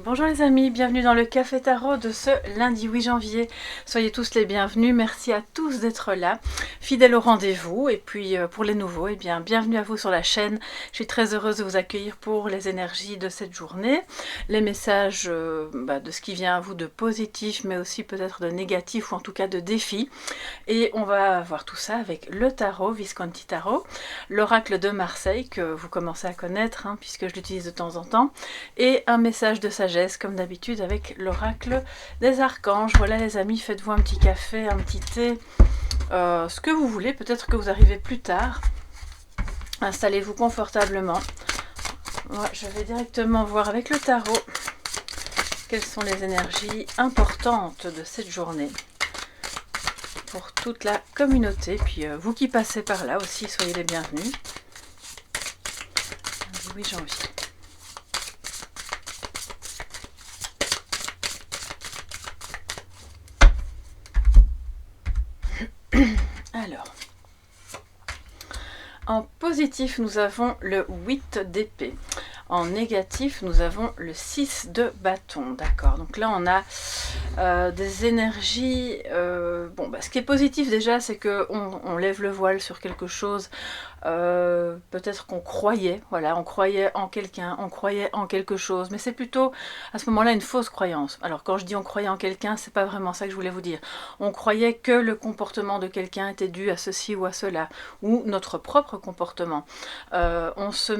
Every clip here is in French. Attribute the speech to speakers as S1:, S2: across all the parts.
S1: Bonjour les amis, bienvenue dans le Café Tarot de ce lundi 8 janvier. Soyez tous les bienvenus, merci à tous d'être là, fidèles au rendez-vous. Et puis pour les nouveaux, eh bien, bienvenue à vous sur la chaîne. Je suis très heureuse de vous accueillir pour les énergies de cette journée, les messages de ce qui vient à vous de positif, mais aussi peut-être de négatif ou en tout cas de défi. Et on va voir tout ça avec le tarot, Visconti Tarot, l'oracle de Marseille que vous commencez à connaître puisque je l'utilise de temps en temps, et un message de sagesse comme d'habitude avec l'oracle des archanges. Voilà les amis, faites-vous un petit café, un petit thé, ce que vous voulez, peut-être que vous arrivez plus tard. Installez-vous confortablement. Moi, je vais directement voir avec le tarot quelles sont les énergies importantes de cette journée pour toute la communauté. Puis vous qui passez par là aussi, soyez les bienvenus. Lundi 8 janvier. Alors, en positif, nous avons le 8 d'épée. En négatif, nous avons le 6 de bâton. D'accord, donc là, on a des énergies... ce qui est positif déjà, c'est qu'on lève le voile sur quelque chose. Peut-être qu'on croyait, voilà, on croyait en quelqu'un, on croyait en quelque chose, mais c'est plutôt à ce moment-là une fausse croyance. Alors quand je dis on croyait en quelqu'un, c'est pas vraiment ça que je voulais vous dire. On croyait que le comportement de quelqu'un était dû à ceci ou à cela, ou notre propre comportement. On se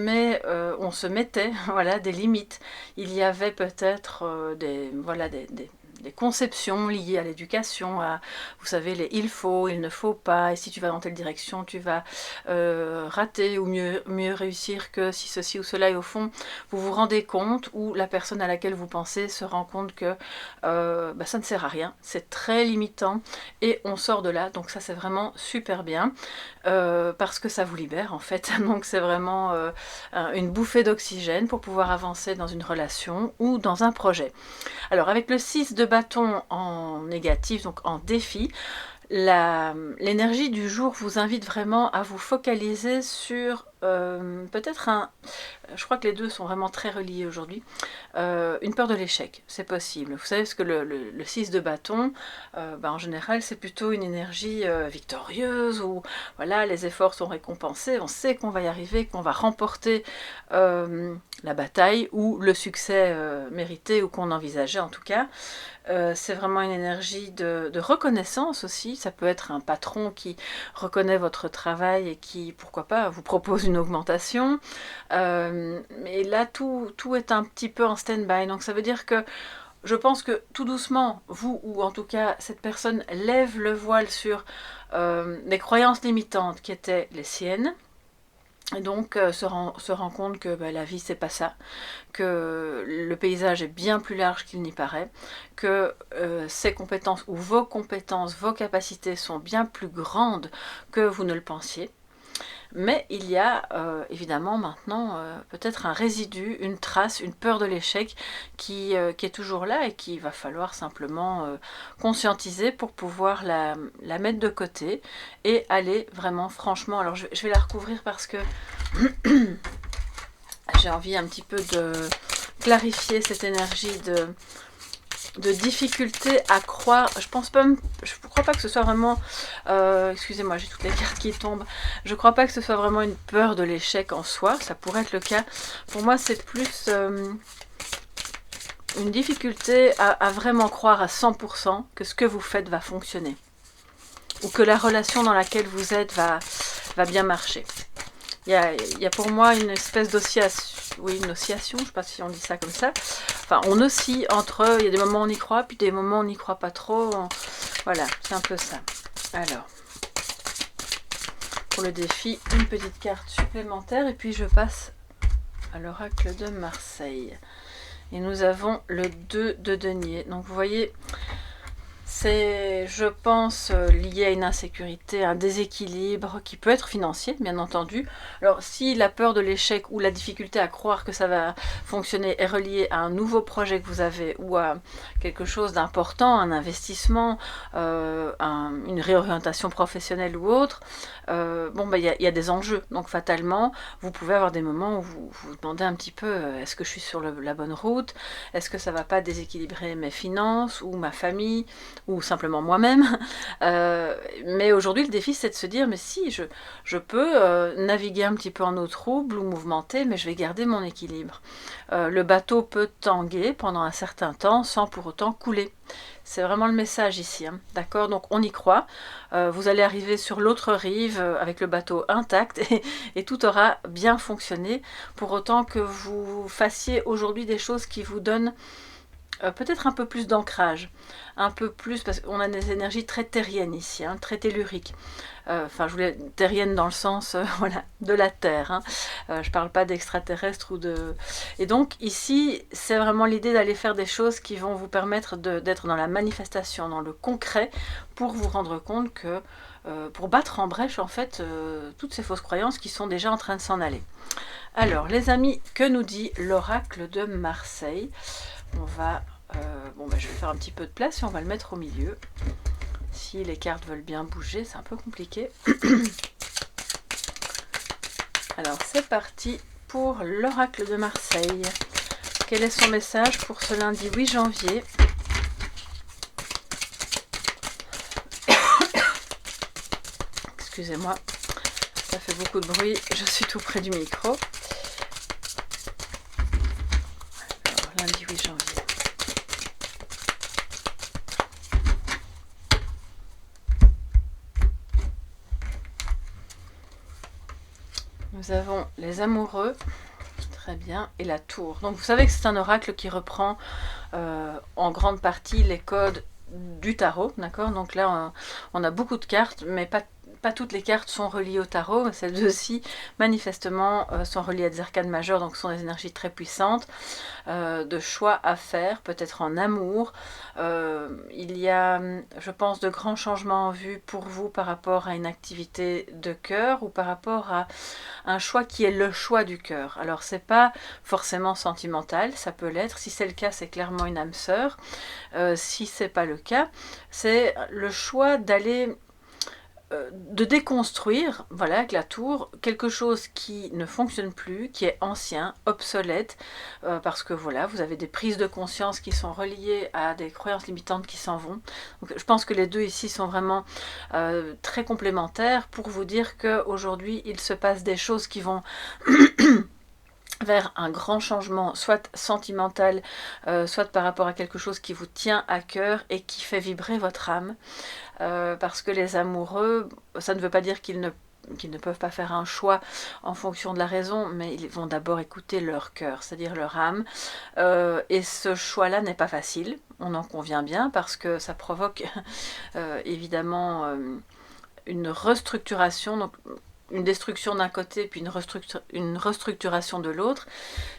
S1: mettait voilà, des limites. Il y avait peut-être des conceptions liées à l'éducation, à, vous savez, les il faut, il ne faut pas, et si tu vas dans telle direction, tu vas rater ou mieux réussir que si ceci ou cela, et au fond, vous vous rendez compte, ou la personne à laquelle vous pensez se rend compte que ça ne sert à rien, c'est très limitant, et on sort de là, donc ça c'est vraiment super bien, parce que ça vous libère en fait, donc c'est vraiment une bouffée d'oxygène pour pouvoir avancer dans une relation ou dans un projet. Alors avec le 6 de bâton en négatif, donc en défi, l'énergie du jour vous invite vraiment à vous focaliser sur peut-être je crois que les deux sont vraiment très reliés aujourd'hui, une peur de l'échec, c'est possible. Vous savez, parce que le 6 de bâton, en général, c'est plutôt une énergie victorieuse, où voilà, les efforts sont récompensés, on sait qu'on va y arriver, qu'on va remporter la bataille, ou le succès mérité, ou qu'on envisageait en tout cas. C'est vraiment une énergie de reconnaissance aussi. Ça peut être un patron qui reconnaît votre travail et qui, pourquoi pas, vous propose une augmentation. Mais là, tout est un petit peu en stand-by. Donc ça veut dire que je pense que tout doucement, vous, ou en tout cas cette personne, lève le voile sur les croyances limitantes qui étaient les siennes. Et donc se rend compte que la vie c'est pas ça, que le paysage est bien plus large qu'il n'y paraît, que ses compétences ou vos compétences, vos capacités sont bien plus grandes que vous ne le pensiez. Mais il y a évidemment maintenant peut-être un résidu, une trace, une peur de l'échec qui est toujours là et qu'il va falloir simplement conscientiser pour pouvoir la mettre de côté et aller vraiment franchement. Alors je vais la recouvrir parce que j'ai envie un petit peu de clarifier cette énergie de difficulté à croire. Je crois pas que ce soit vraiment excusez-moi, j'ai toutes les cartes qui tombent. Je crois pas que ce soit vraiment une peur de l'échec en soi. Ça pourrait être le cas. Pour moi, c'est plus une difficulté à vraiment croire à 100% que ce que vous faites va fonctionner, ou que la relation dans laquelle vous êtes va bien marcher. Il y a pour moi une espèce d'oscillation, oui, une oscillation, je ne sais pas si on dit ça comme ça. Enfin, on oscille entre, il y a des moments où on y croit, puis des moments où on n'y croit pas trop. Voilà, c'est un peu ça. Alors, pour le défi, une petite carte supplémentaire, et puis je passe à l'oracle de Marseille. Et nous avons le 2 de denier. Donc vous voyez, C'est, je pense, lié à une insécurité, un déséquilibre qui peut être financier, bien entendu. Alors, si la peur de l'échec ou la difficulté à croire que ça va fonctionner est reliée à un nouveau projet que vous avez ou à quelque chose d'important, un investissement, une réorientation professionnelle ou autre, bon, bah, y a des enjeux. Donc, fatalement, vous pouvez avoir des moments où vous vous demandez un petit peu, est-ce que je suis sur la bonne route? Est-ce que ça va pas déséquilibrer mes finances ou ma famille? Ou simplement moi-même. Mais aujourd'hui, le défi, c'est de se dire, mais si, je peux naviguer un petit peu en eau trouble ou mouvementée, mais je vais garder mon équilibre. Le bateau peut tanguer pendant un certain temps sans pour autant couler. C'est vraiment le message ici, hein. D'accord? Donc on y croit. Vous allez arriver sur l'autre rive avec le bateau intact et tout aura bien fonctionné, pour autant que vous fassiez aujourd'hui des choses qui vous donnent peut-être un peu plus d'ancrage, un peu plus, parce qu'on a des énergies très terriennes ici, hein, très telluriques. Enfin, je voulais terrienne dans le sens voilà, de la Terre. Hein. Je parle pas d'extraterrestres ou de... Et donc ici, c'est vraiment l'idée d'aller faire des choses qui vont vous permettre d'être dans la manifestation, dans le concret, pour vous rendre compte que, pour battre en brèche, en fait, toutes ces fausses croyances qui sont déjà en train de s'en aller. Alors, les amis, que nous dit l'oracle de Marseille? On va, bon, bah, je vais faire un petit peu de place et on va le mettre au milieu. Si les cartes veulent bien bouger, c'est un peu compliqué. Alors, c'est parti pour l'oracle de Marseille. Quel est son message pour ce lundi 8 janvier? Excusez-moi, ça fait beaucoup de bruit, je suis tout près du micro. Alors, lundi 8 janvier. Nous avons les amoureux, très bien, et la tour. Donc vous savez que c'est un oracle qui reprend en grande partie les codes du tarot, d'accord? Donc là, on a beaucoup de cartes, mais pas toutes les cartes sont reliées au tarot. Celles-ci, manifestement, sont reliées à des arcanes majeures, donc ce sont des énergies très puissantes, de choix à faire, peut-être en amour. Il y a, je pense, de grands changements en vue pour vous par rapport à une activité de cœur ou par rapport à un choix qui est le choix du cœur. Alors, c'est pas forcément sentimental, ça peut l'être. Si c'est le cas, c'est clairement une âme sœur. Si c'est pas le cas, c'est le choix d'aller de déconstruire, voilà, avec la tour, quelque chose qui ne fonctionne plus, qui est ancien, obsolète, parce que voilà, vous avez des prises de conscience qui sont reliées à des croyances limitantes qui s'en vont. Donc, je pense que les deux ici sont vraiment très complémentaires pour vous dire qu'aujourd'hui, il se passe des choses qui vont vers un grand changement, soit sentimental, soit par rapport à quelque chose qui vous tient à cœur et qui fait vibrer votre âme. Parce que les amoureux, ça ne veut pas dire qu'ils ne peuvent pas faire un choix en fonction de la raison, mais ils vont d'abord écouter leur cœur, c'est-à-dire leur âme. Et ce choix-là n'est pas facile, on en convient bien, parce que ça provoque évidemment une restructuration, donc une destruction d'un côté puis une restructuration de l'autre,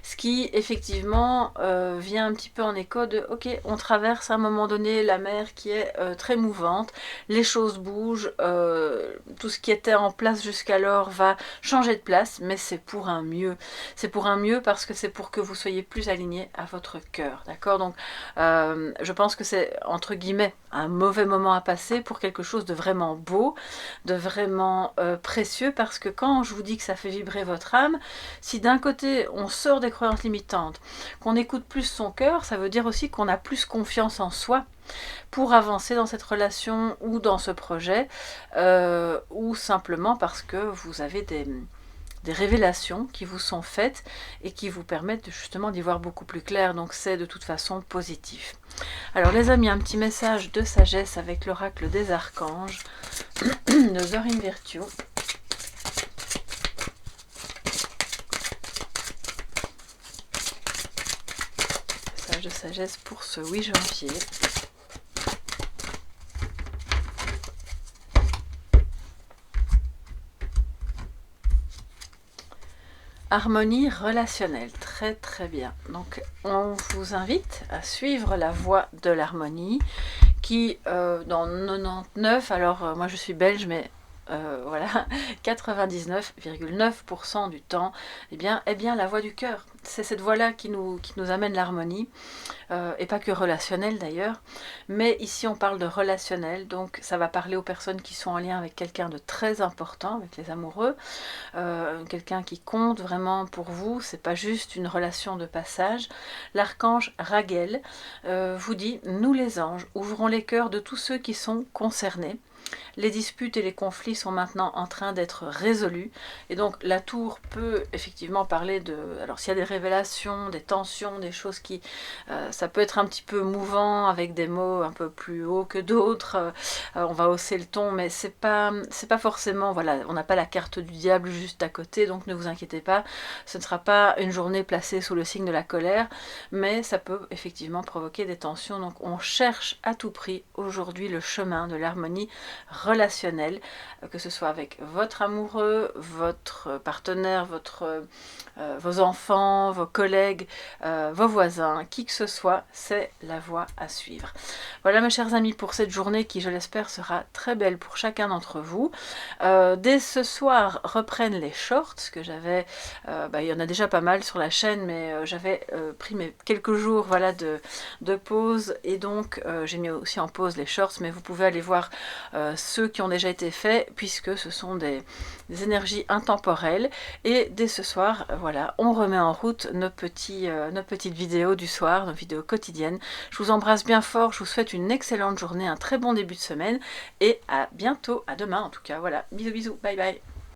S1: ce qui effectivement vient un petit peu en écho de ok, on traverse à un moment donné la mer qui est très mouvante, les choses bougent, tout ce qui était en place jusqu'alors va changer de place, mais c'est pour un mieux. C'est pour un mieux parce que c'est pour que vous soyez plus aligné à votre cœur, d'accord? Donc je pense que c'est entre guillemets un mauvais moment à passer pour quelque chose de vraiment beau, de vraiment précieux, parce que quand je vous dis que ça fait vibrer votre âme, si d'un côté on sort des croyances limitantes, qu'on écoute plus son cœur, ça veut dire aussi qu'on a plus confiance en soi pour avancer dans cette relation ou dans ce projet, ou simplement parce que vous avez des révélations qui vous sont faites et qui vous permettent justement d'y voir beaucoup plus clair, donc c'est de toute façon positif. Alors les amis, un petit message de sagesse avec l'oracle des archanges de Zorin Virtue. Message de sagesse pour ce 8 janvier. Harmonie relationnelle, très très bien. Donc on vous invite à suivre la voie de l'harmonie qui dans 99, alors moi je suis belge, mais voilà, 99,9% du temps, est bien la voix du cœur. C'est cette voix-là qui nous amène l'harmonie, et pas que relationnelle d'ailleurs. Mais ici on parle de relationnel, donc ça va parler aux personnes qui sont en lien avec quelqu'un de très important, avec les amoureux, quelqu'un qui compte vraiment pour vous, c'est pas juste une relation de passage. L'archange Raguel vous dit: nous les anges ouvrons les cœurs de tous ceux qui sont concernés. Les disputes et les conflits sont maintenant en train d'être résolus. Et donc la tour peut effectivement parler de... Alors s'il y a des révélations, des tensions, des choses qui... ça peut être un petit peu mouvant avec des mots un peu plus hauts que d'autres. On va hausser le ton, mais c'est pas forcément... Voilà, on n'a pas la carte du diable juste à côté, donc ne vous inquiétez pas. Ce ne sera pas une journée placée sous le signe de la colère, mais ça peut effectivement provoquer des tensions. Donc on cherche à tout prix aujourd'hui le chemin de l'harmonie relationnel, que ce soit avec votre amoureux, votre partenaire, vos enfants, vos collègues, vos voisins, qui que ce soit, c'est la voie à suivre. Voilà mes chers amis pour cette journée qui, je l'espère, sera très belle pour chacun d'entre vous. Dès ce soir reprennent les shorts, que j'avais, il y en a déjà pas mal sur la chaîne, mais j'avais pris mes quelques jours voilà, de pause, et donc j'ai mis aussi en pause les shorts, mais vous pouvez aller voir ceux qui ont déjà été faits, puisque ce sont des énergies intemporelles. Et dès ce soir, voilà, on remet en route nos petites vidéos du soir, nos vidéos quotidiennes. Je vous embrasse bien fort, je vous souhaite une excellente journée, un très bon début de semaine, et à bientôt, à demain en tout cas. Voilà, bisous bisous, bye bye.